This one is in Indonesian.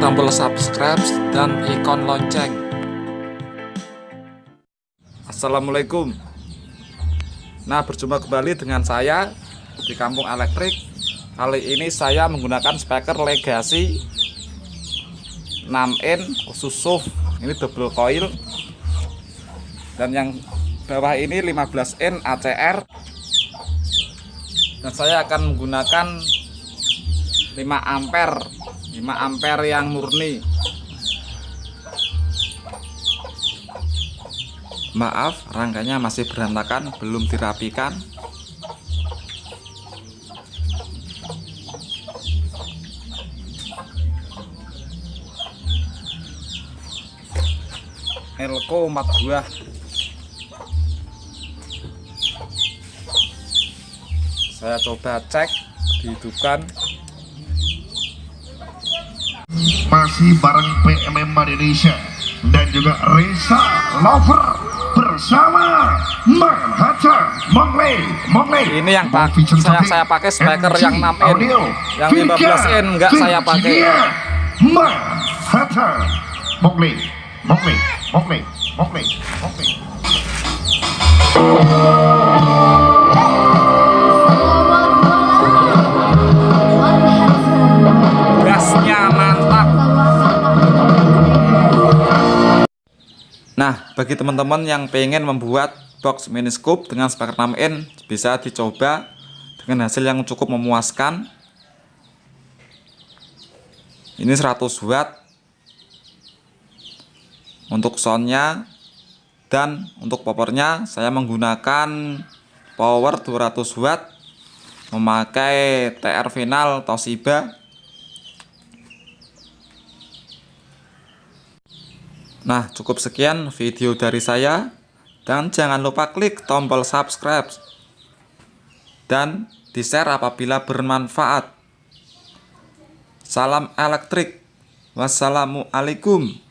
tombol subscribe dan ikon lonceng. Assalamualaikum. Nah, berjumpa kembali dengan saya di Kampung Elektrik. Kali ini saya menggunakan speaker Legacy 6in khusus SUV. Ini double coil. Dan yang bawah ini 15in ACR. Dan saya akan menggunakan 5 ampere yang murni. Maaf, rangkanya masih berantakan, belum dirapikan. Elko 4 buah. Saya coba cek, dihidupkan. Masih bareng PMM Indonesia dan juga Reza Lover bersama Manhattan Mongley. Ini yang saya pakai speaker yang 6in, yang 15in enggak saya pakai. Manhattan Mongley. Gasnya mantap. Nah, bagi teman-teman yang pengen membuat box mini scoop dengan speaker 6in, bisa dicoba dengan hasil yang cukup memuaskan. Ini 100 watt untuk soundnya, dan untuk powernya saya menggunakan power 200 watt memakai TR Final Toshiba. Nah, cukup sekian video dari saya, dan jangan lupa klik tombol subscribe dan di-share apabila bermanfaat. Salam elektrik. Wassalamualaikum.